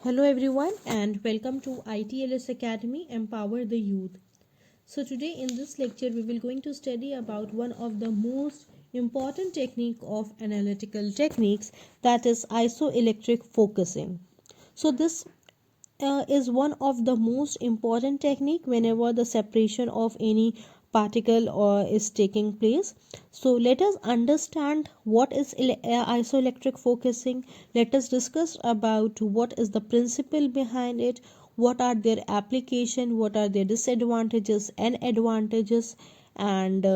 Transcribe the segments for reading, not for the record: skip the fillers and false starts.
Hello everyone and welcome to ITLS Academy Empower the Youth. So today in this lecture we will going to study about one of the most important technique of analytical techniques, that is isoelectric focusing. So this is one of the most important technique whenever the separation of any particle or is taking place. So let us understand what is isoelectric focusing. Let us discuss about what is the principle behind it, what are their application, what are their disadvantages and advantages, and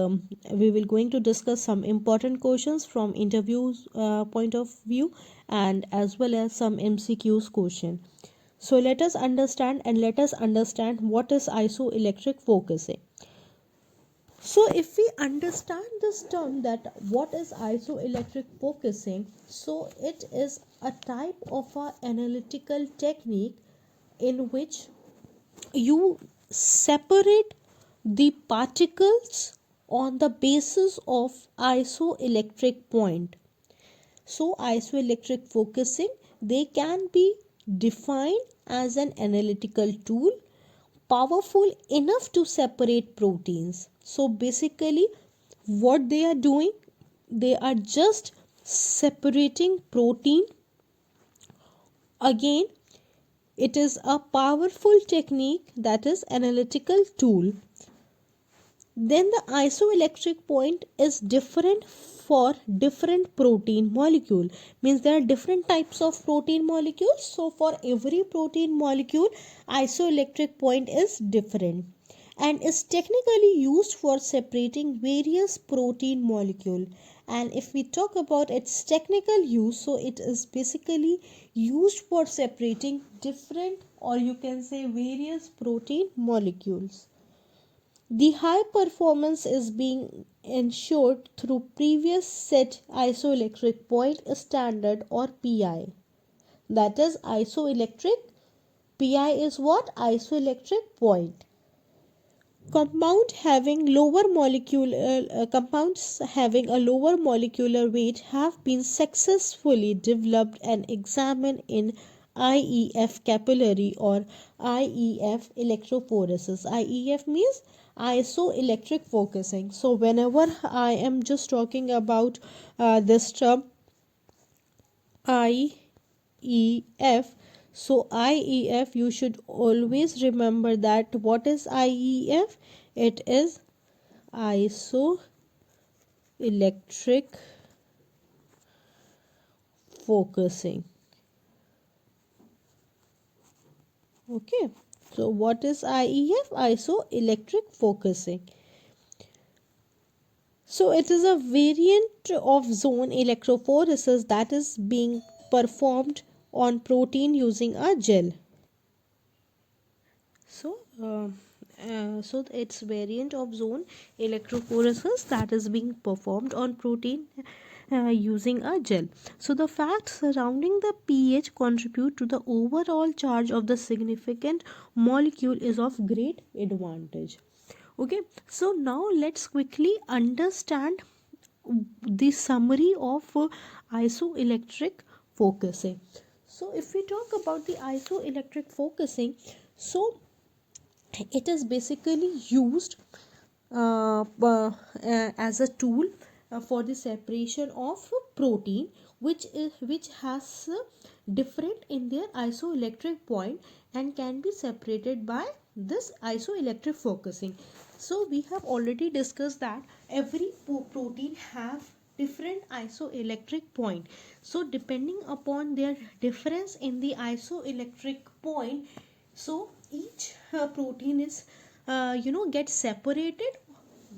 we will going to discuss some important questions from interviews point of view, and as well as some MCQs question. So let us understand what is isoelectric focusing. So if we understand this term, that what is isoelectric focusing, so it is a type of a analytical technique in which you separate the particles on the basis of isoelectric point. So isoelectric focusing, they can be defined as an analytical tool powerful enough to separate proteins. So basically what they are doing, they are just separating protein. Again, it is a powerful technique, that is analytical tool. Then the isoelectric point is different for different protein molecule, means there are different types of protein molecules. So for every protein molecule isoelectric point is different and is technically used for separating various protein molecule. And if we talk about its technical use, so it is basically used for separating different, or you can say various protein molecules. The high performance is being ensured through previous set isoelectric point standard, or PI. That is isoelectric. PI is what? Isoelectric point. Compounds having a lower molecular weight have been successfully developed and examined in IEF capillary or IEF electrophoresis. IEF means isoelectric focusing. So whenever I am just talking about this term IEF, so IEF, you should always remember that what is IEF? It is isoelectric focusing. Okay, so what is IEF? Isoelectric focusing. So it is a variant of zone electrophoresis that is being performed on protein using a gel. So it's variant of zone electrophoresis that is being performed on protein using a gel. So the facts surrounding the pH contribute to the overall charge of the significant molecule is of great advantage. Okay, so now let's quickly understand the summary of isoelectric focusing. So if we talk about the isoelectric focusing, so it is basically used as a tool for the separation of protein which has different in their isoelectric point and can be separated by this isoelectric focusing. So we have already discussed that every protein have different isoelectric point. So depending upon their difference in the isoelectric point, so each protein is gets separated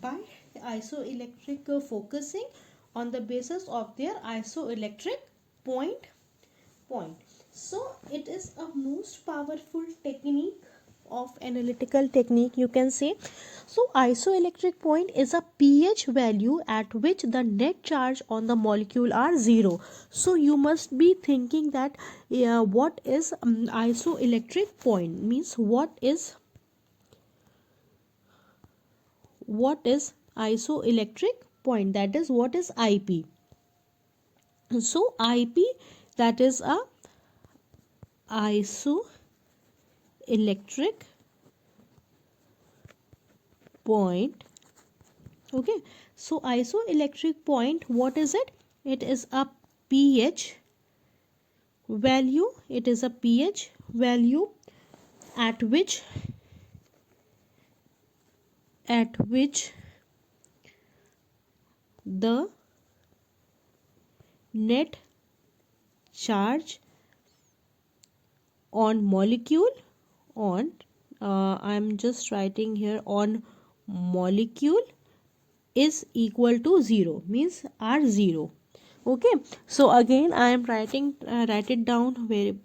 by isoelectric focusing on the basis of their isoelectric point. So it is a most powerful technique of analytical technique, you can say. So isoelectric point is a pH value at which the net charge on the molecule are 0. So you must be thinking that what is isoelectric point, means what is isoelectric point, that is what is IP. So IP, that is a isoelectric point. Okay, so isoelectric point, what is it? It is a pH value. It is a pH value at which the net charge on molecule on I'm just writing here, on molecule is equal to 0, means are 0. Okay, so again I am write it down very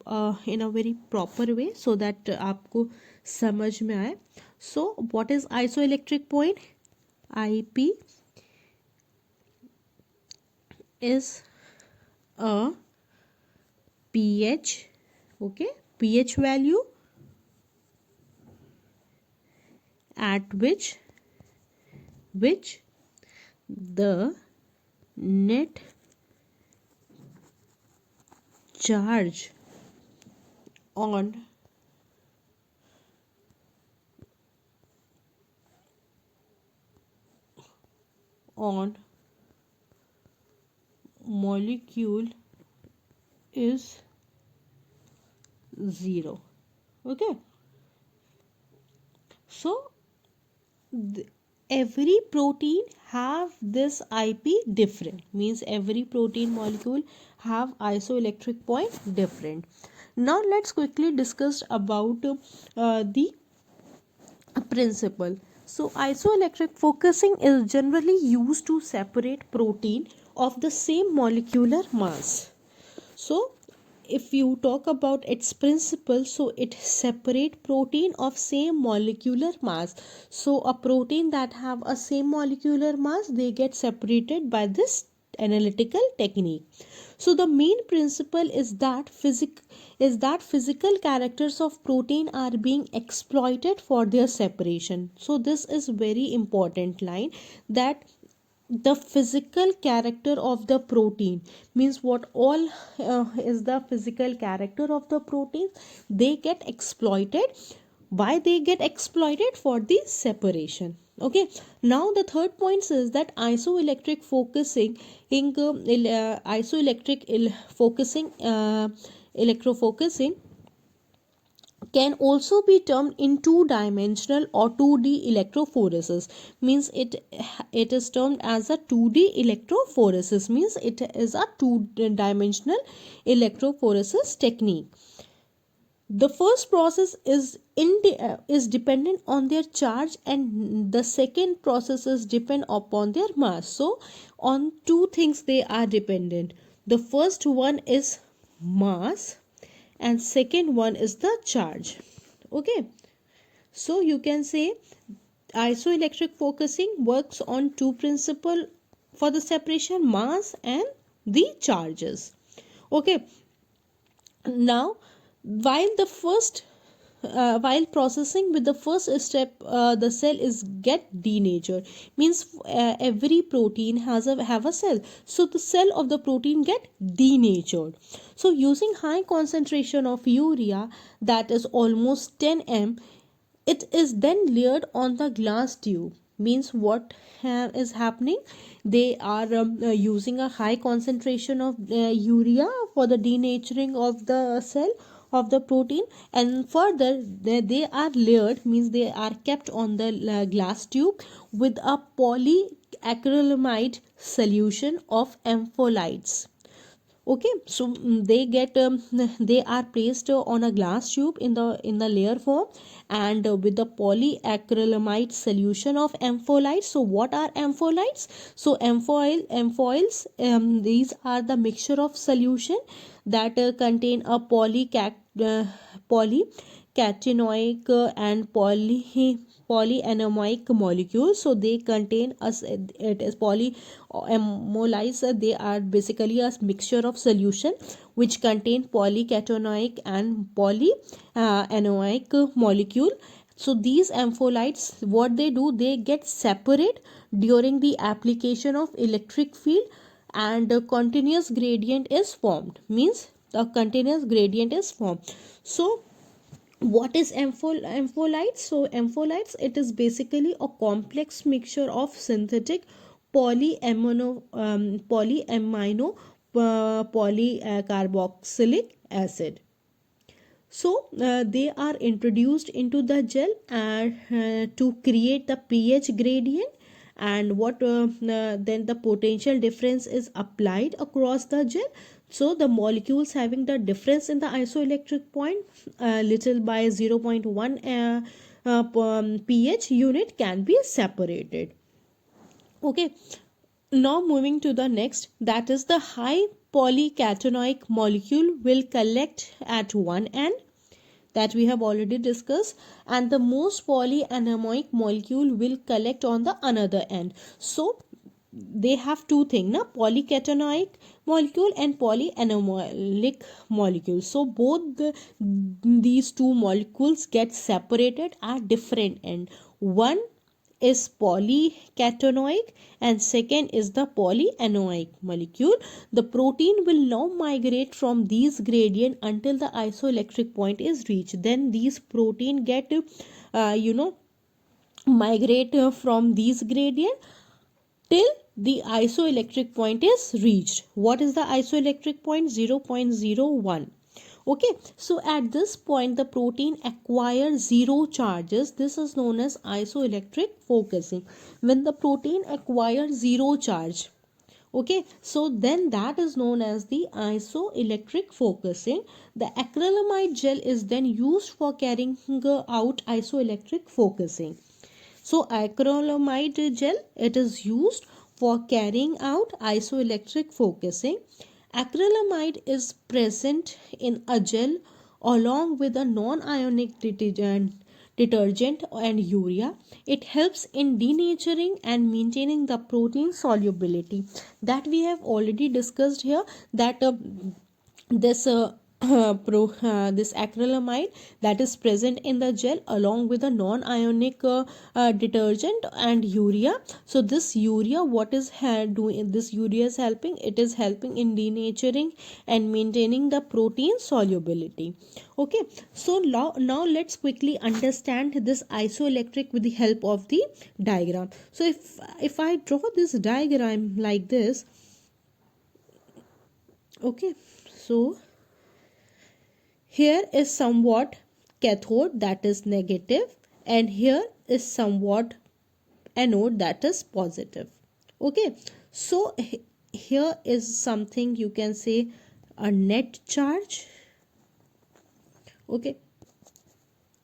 in a very proper way so that आपको समझ में आए. So what is isoelectric point? IP is a pH, okay, pH value at which the net charge on molecule is 0. Okay, so every protein have this IP different, means every protein molecule have isoelectric point different. Now let's quickly discuss about the principle. So isoelectric focusing is generally used to separate protein of the same molecular mass. So if you talk about its principle, so it separate protein of same molecular mass. So a protein that have a same molecular mass, they get separated by this analytical technique. So the main principle is that physical characters of protein are being exploited for their separation. So this is very important line, that the physical character of the protein, means what all is the physical character of the protein, they get exploited. Why they get exploited? For the separation. Okay, now the third point is that isoelectric focusing in electrofocusing can also be termed in two-dimensional or 2D electrophoresis, means it is termed as a 2D electrophoresis, means it is a two-dimensional electrophoresis technique. The first process is dependent on their charge, and the second process is depend upon their mass. So on two things they are dependent. The first one is mass and second one is the charge. Okay, so you can say isoelectric focusing works on two principles for the separation: mass and the charges. Okay, now while processing with the first step, the cell is get denatured, means every protein have a cell, so the cell of the protein get denatured. So using high concentration of urea, that is almost 10 m, it is then layered on the glass tube. Means what is happening, they are using a high concentration of urea for the denaturing of the cell of the protein, and further they are layered, means they are kept on the glass tube with a polyacrylamide solution of ampholytes. Okay, so they are placed on a glass tube in the layer form, and with the polyacrylamide solution of ampholytes. So what are ampholytes? So amphoils, these are the mixture of solution that contain a polycatenoic and polyanionic molecules. So they contain it is polyamolytes. They are basically a mixture of solution which contain polycatenoic and polyanionic molecule. So these ampholytes, what they do, they get separate during the application of electric field, and a continuous gradient is formed, means the continuous gradient is formed. So what is ampholites? So ampholites, it is basically a complex mixture of synthetic polyamino polycarboxylic acid. So they are introduced into the gel and to create the pH gradient, and what then the potential difference is applied across the gel. So the molecules having the difference in the isoelectric point little by 0.1 pH unit can be separated. Okay, now moving to the next, that is the high polycatenoic molecule will collect at one end, that we have already discussed, and the most polyanemoic molecule will collect on the another end. So they have two things, na, polycatenoic molecule and polyanemoic molecule. So both these two molecules get separated at different end. One is polycatenoic and second is the polyanoic molecule. The protein will now migrate from these gradient until the isoelectric point is reached. Then these protein get migrate from these gradient till the isoelectric point is reached. What is the isoelectric point? 0.01. Okay, so at this point the protein acquires zero charges. This is known as isoelectric focusing. When the protein acquires zero charge, okay, so then that is known as the isoelectric focusing. The acrylamide gel is then used for carrying out isoelectric focusing. So acrylamide gel, it is used for carrying out isoelectric focusing. Acrylamide is present in a gel along with a non-ionic detergent and urea. It helps in denaturing and maintaining the protein solubility. That we have already discussed here, that this this acrylamide that is present in the gel along with a non-ionic detergent and urea. So this urea, what is doing, this urea is helping, it is helping in denaturing and maintaining the protein solubility. Okay, so now let's quickly understand this isoelectric with the help of the diagram. So if I draw this diagram like this, okay, so here is somewhat cathode, that is negative, and here is somewhat anode, that is positive. Okay, so here is something you can say a net charge, okay,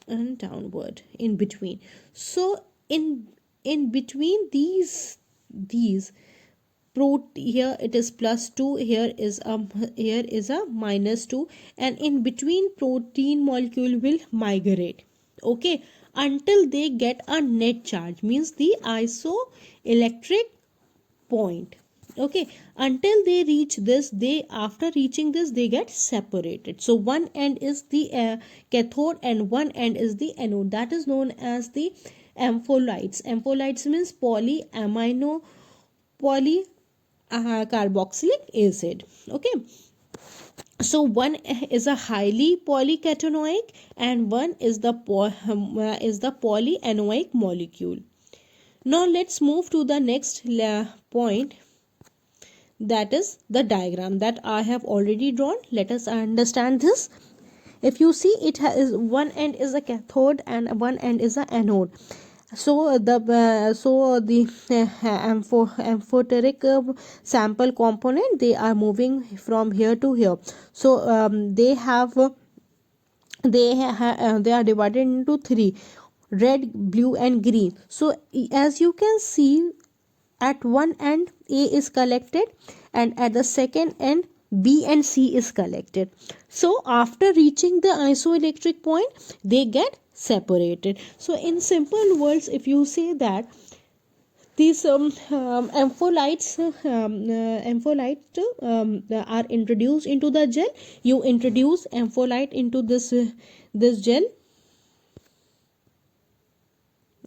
and downward in between. So in between these here it is +2, here is a -2, and in between protein molecule will migrate, okay, until they get a net charge, means the isoelectric point. Okay, until they reach this, after reaching this they get separated. So one end is the cathode and one end is the anode. That is known as the ampholites. Ampholites means carboxylic acid. Okay, so one is a highly polycatenoic and one is the polyanoic molecule. Now let's move to the next point, that is the diagram that I have already drawn. Let us understand this. If you see, it has one end is a cathode and one end is a anode. So the amphoteric sample component, they are moving from here to here. So they are divided into three: red, blue and green. So as you can see, at one end A is collected and at the second end B and C is collected. So after reaching the isoelectric point, they get separated. So in simple words, if you say that these ampholites are introduced into the gel, you introduce ampholite into this gel,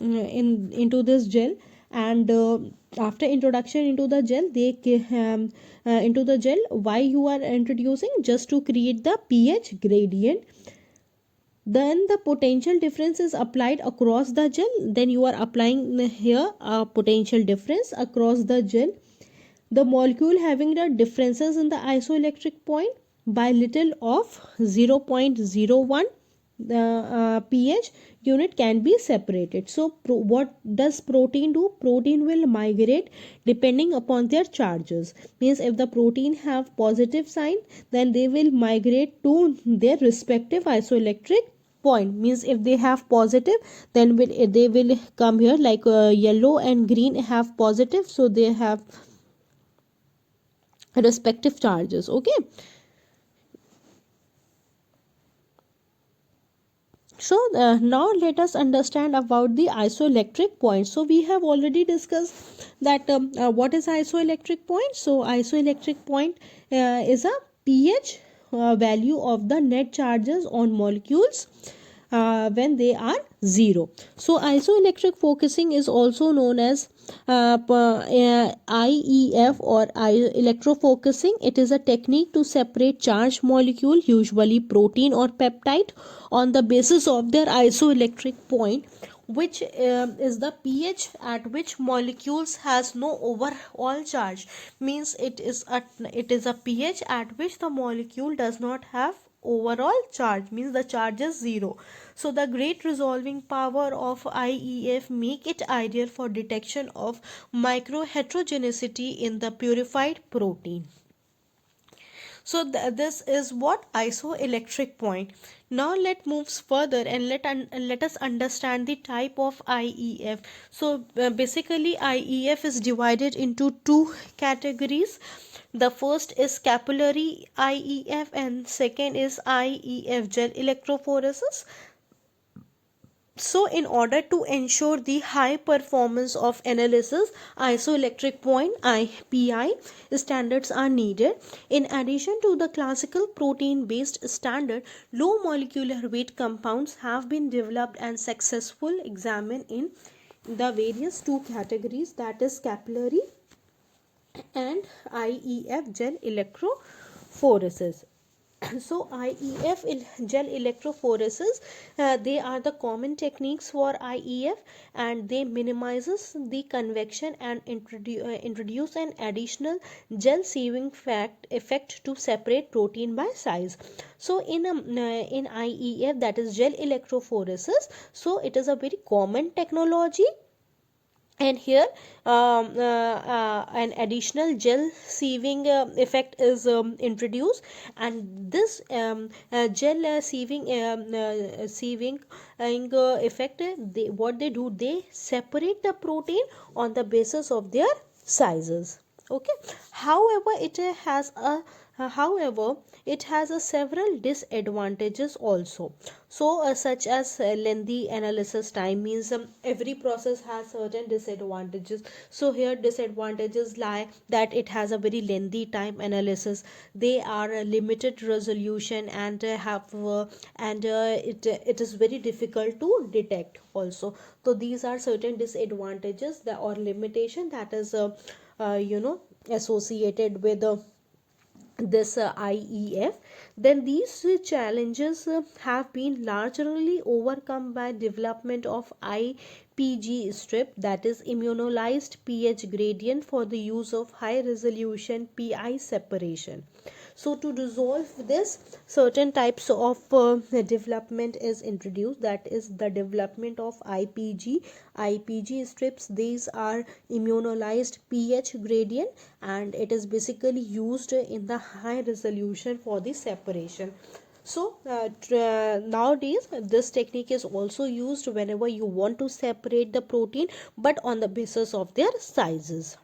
into this gel, and After introduction into the gel, into the gel, why you are introducing? Just to create the pH gradient. Then the potential difference is applied across the gel. Then you are applying here a potential difference across the gel. The molecule having the differences in the isoelectric point by little of 0.01 pH unit can be separated. So what does protein do? Protein will migrate depending upon their charges. Means if the protein have positive sign, then they will migrate to their respective isoelectric point. Means if they have positive, then they will come here, like yellow and green have positive, so they have respective charges. Okay, so now let us understand about the isoelectric point. So we have already discussed that what is isoelectric point. So isoelectric point is a pH value of the net charges on molecules when they are 0. So isoelectric focusing is also known as IEF or electrofocusing. It is a technique to separate charged molecule, usually protein or peptide, on the basis of their isoelectric point, which is the pH at which molecules has no overall charge. Means it is a pH at which the molecule does not have overall charge, means the charge is 0. So the great resolving power of IEF make it ideal for detection of microheterogeneity in the purified protein. So this is what isoelectric point. Now let moves further and let us understand the type of IEF. So basically IEF is divided into two categories. The first is capillary IEF and second is IEF gel electrophoresis. So in order to ensure the high performance of analysis, isoelectric point IPI standards are needed. In addition to the classical protein based standard, low molecular weight compounds have been developed and successfully examined in the various two categories, that is capillary and IEF gel electrophoresis. So IEF gel electrophoresis, they are the common techniques for IEF, and they minimizes the convection and introduce an additional gel sieving effect to separate protein by size. So in IEF, that is gel electrophoresis, so it is a very common technology, and here an additional gel sieving effect is introduced, and this gel sieving effect, what they do, they separate the protein on the basis of their sizes. Okay, however it has a several disadvantages also. So such as lengthy analysis time, means every process has certain disadvantages. So here disadvantages lie that it has a very lengthy time analysis, they are a limited resolution, and it is very difficult to detect also. So these are certain disadvantages that, or limitation, that is associated with this IEF. Then these challenges have been largely overcome by development of IPG strip, that is immunized pH gradient, for the use of high resolution PI separation. So to resolve this, certain types of development is introduced, that is the development of IPG strips. These are immunized pH gradient, and it is basically used in the high resolution for the separation. So nowadays this technique is also used whenever you want to separate the protein, but on the basis of their sizes.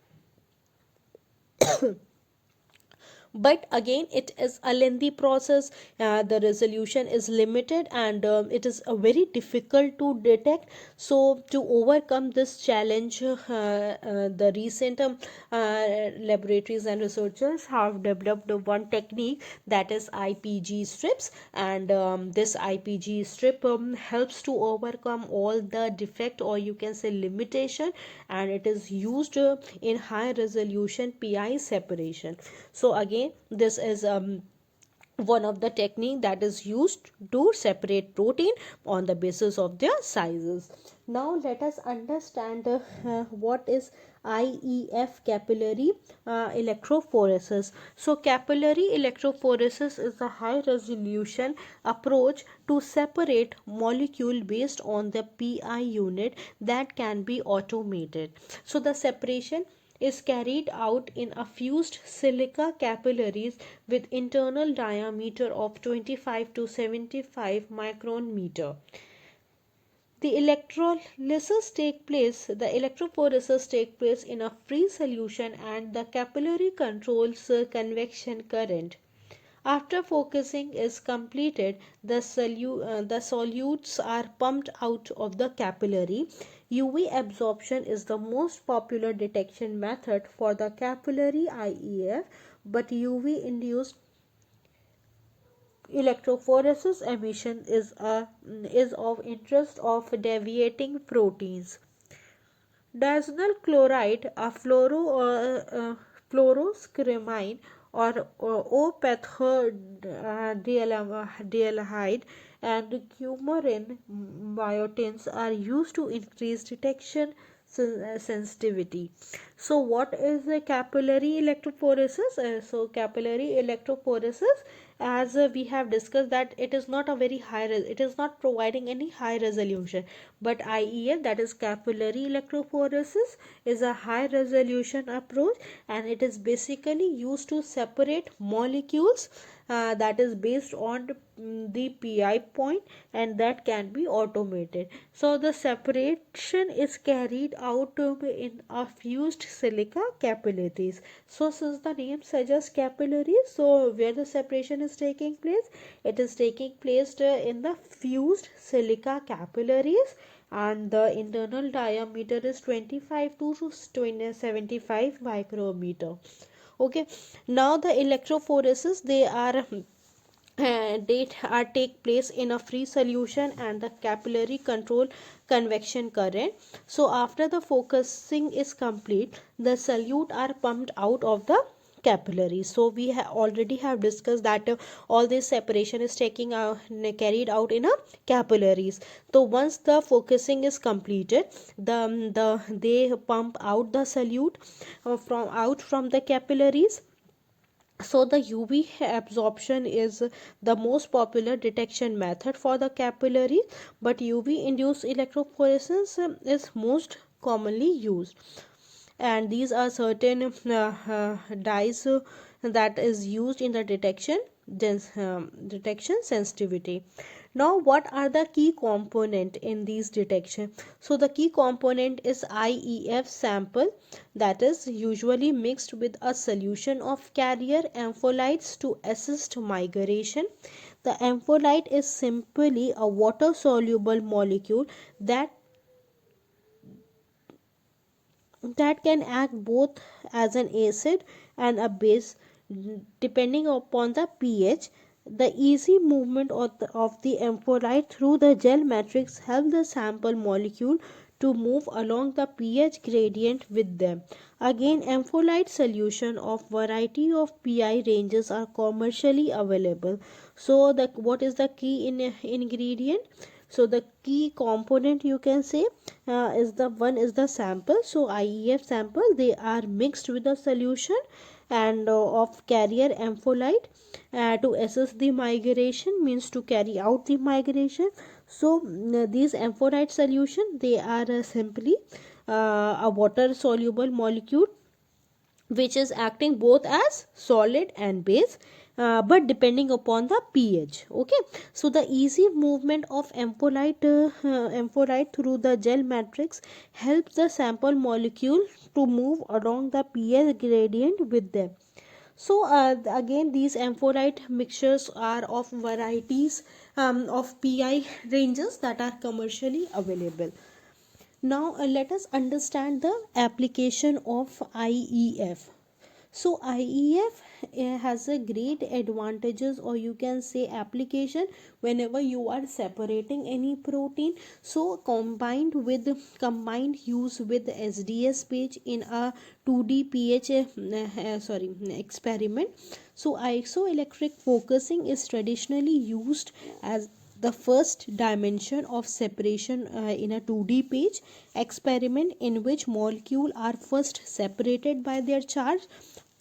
but again it is a lengthy process. The resolution is limited, and it is very difficult to detect. So to overcome this challenge, the recent laboratories and researchers have developed one technique, that is IPG strips. And this IPG strip helps to overcome all the defect, or you can say limitation, and it is used in high resolution PI separation. So again, this is one of the technique that is used to separate protein on the basis of their sizes. Now let us understand what is IEF, capillary electrophoresis. So capillary electrophoresis is a high resolution approach to separate molecule based on the PI unit that can be automated. So the separation is carried out in a fused silica capillaries with internal diameter of 25 to 75 micron meter. The electrophoresis take place in a free solution, and the capillary controls convection current. After focusing is completed, the solutes are pumped out of the capillary. UV absorption is the most popular detection method for the capillary IEF, but UV induced electrophoresis emission is of interest of deviating proteins. Diazosyl chloride, a fluorosceramide, or O-pethodaldehyde, and coumarin biotins are used to increase detection sensitivity. So what is the capillary electrophoresis? So capillary electrophoresis, as we have discussed, that it is not a very it is not providing any high resolution, but IEF, that is capillary electrophoresis, is a high resolution approach, and it is basically used to separate molecules that is based on the PI point, and that can be automated. So the separation is carried out in a fused silica capillaries. So since the name suggests capillaries, so where the separation is taking place, it is taking place in the fused silica capillaries, and the internal diameter is 25 to 75 micrometer. Okay, now the electrophoresis, they are take place in a free solution, and the capillary control convection current. So after the focusing is complete, the solute are pumped out of the capillary. So we already have discussed that all this separation is carried out in a capillaries. So once the focusing is completed, they pump out the solute from the capillaries. So the UV absorption is the most popular detection method for the capillary, but UV induced electrophoresis is most commonly used. And these are certain dyes that is used in the detection sensitivity. Now what are the key component in these detection? So the key component is IEF sample, that is usually mixed with a solution of carrier ampholytes to assist migration. The ampholyte is simply a water soluble molecule that can act both as an acid and a base depending upon the pH. The easy movement of the ampholyte through the gel matrix help the sample molecule to move along the pH gradient with them. Again, ampholyte solution of variety of PI ranges are commercially available. So what is the key ingredient? So the key component, you can say, is the sample. So IEF sample, they are mixed with a solution and of carrier ampholyte to assess the migration, means to carry out the migration. So these ampholyte solution, they are simply a water soluble molecule which is acting both as solid and base, but depending upon the pH. Okay, so the easy movement of ampholyte through the gel matrix helps the sample molecule to move along the pH gradient with them. So again, these amphoterite mixtures are of varieties of pi ranges that are commercially available. Now let us understand the application of IEF. So IEF has a great advantages, or you can say application, whenever you are separating any protein. So combined use with SDS page in a 2D pH experiment. So isoelectric focusing is traditionally used as the first dimension of separation in a 2D page experiment, in which molecules are first separated by their charge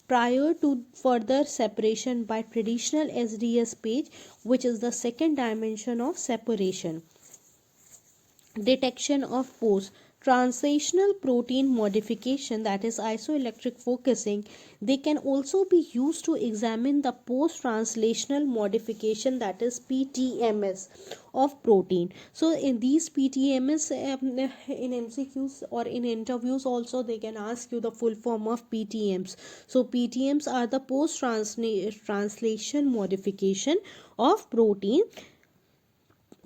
prior to further separation by traditional SDS page, which is the second dimension of separation. Detection of post translational protein modification, that is isoelectric focusing. They can also be used to examine the post translational modification, that is PTMS, of protein. So in these PTMS, in MCQs or in interviews also, they can ask you the full form of PTMs. So PTMs are the post translation modification of protein,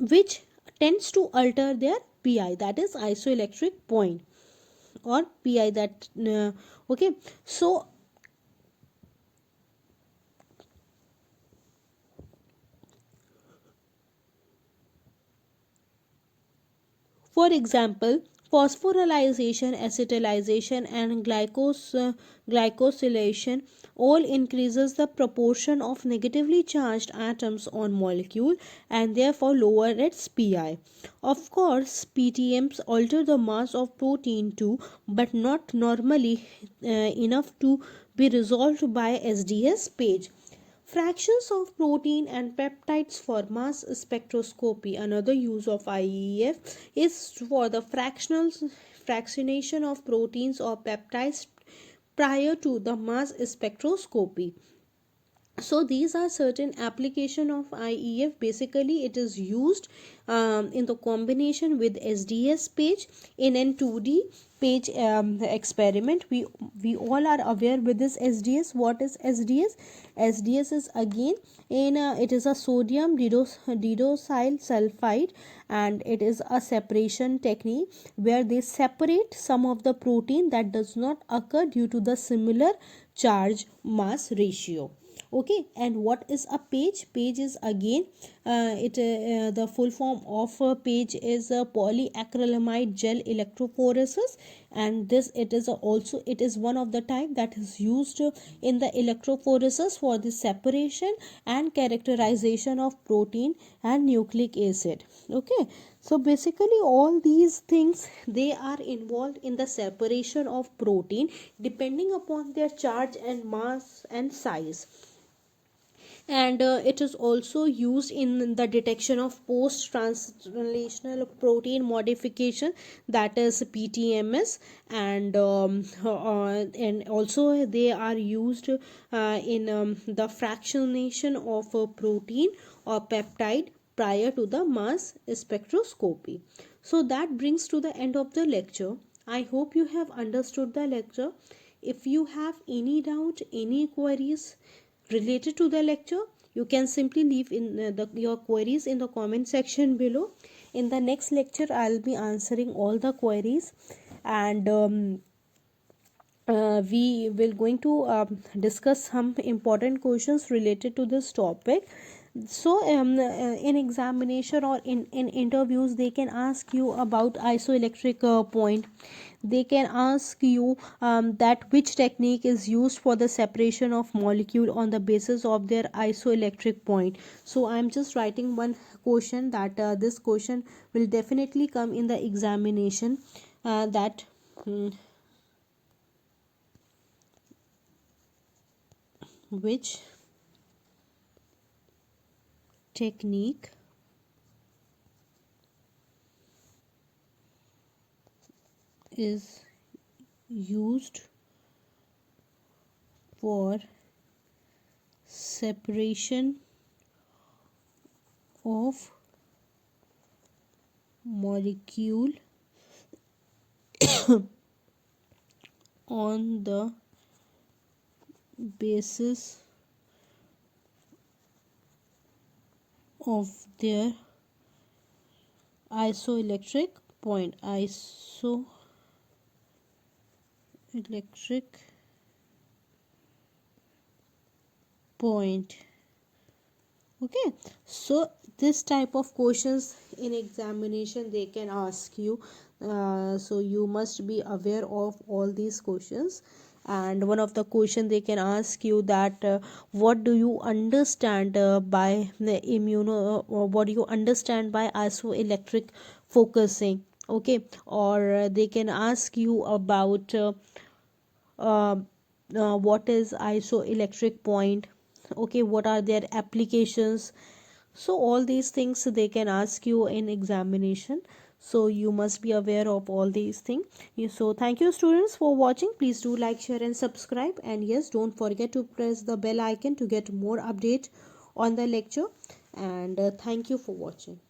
which tends to alter their pi, that is isoelectric point, or pi that okay. So for example, phosphorylation, acetylation, and glycosylation all increases the proportion of negatively charged atoms on molecule, and therefore lower its pi. Of course, PTMs alter the mass of protein too, but not normally enough to be resolved by SDS page. Fractions of protein and peptides for mass spectroscopy. Another use of IEF is for the fractionation of proteins or peptides prior to the mass spectroscopy. So these are certain application of IEF. Basically it is used in the combination with SDS page in an 2D page experiment. We all are aware with this SDS. What is SDS? SDS is again it is a sodium didosyl sulfide, and it is a separation technique where they separate some of the protein that does not occur due to the similar charge mass ratio. Okay, and what is a page? Page is again the full form of a page is a polyacrylamide gel electrophoresis, and this it is also it is one of the type that is used in the electrophoresis for the separation and characterization of protein and nucleic acid. Okay, so basically all these things, they are involved in the separation of protein depending upon their charge and mass and size. And it is also used in the detection of post translational protein modification, that is PTMS. And and also they are used in the fractionation of a protein or peptide prior to the mass spectroscopy. So that brings to the end of the lecture. I hope you have understood the lecture. If you have any doubt, any queries related to the lecture, you can simply leave in your queries in the comment section below. In the next lecture I'll be answering all the queries, and we will going to discuss some important questions related to this topic. So in examination or in interviews, they can ask you about isoelectric point. They can ask you that which technique is used for the separation of molecule on the basis of their isoelectric point. So I'm just writing one question that this question will definitely come in the examination, that which technique is used for separation of molecule on the basis of their isoelectric point. Isoelectric point. Okay, so this type of questions in examination they can ask you, so you must be aware of all these questions. And one of the question they can ask you that what do you understand by the what do you understand by isoelectric focusing? Okay, or they can ask you about uh, what is isoelectric point. Okay, what are their applications? So all these things they can ask you in examination, so you must be aware of all these things. So thank you students for watching. Please do like, share and subscribe, and yes, don't forget to press the bell icon to get more update on the lecture. And thank you for watching.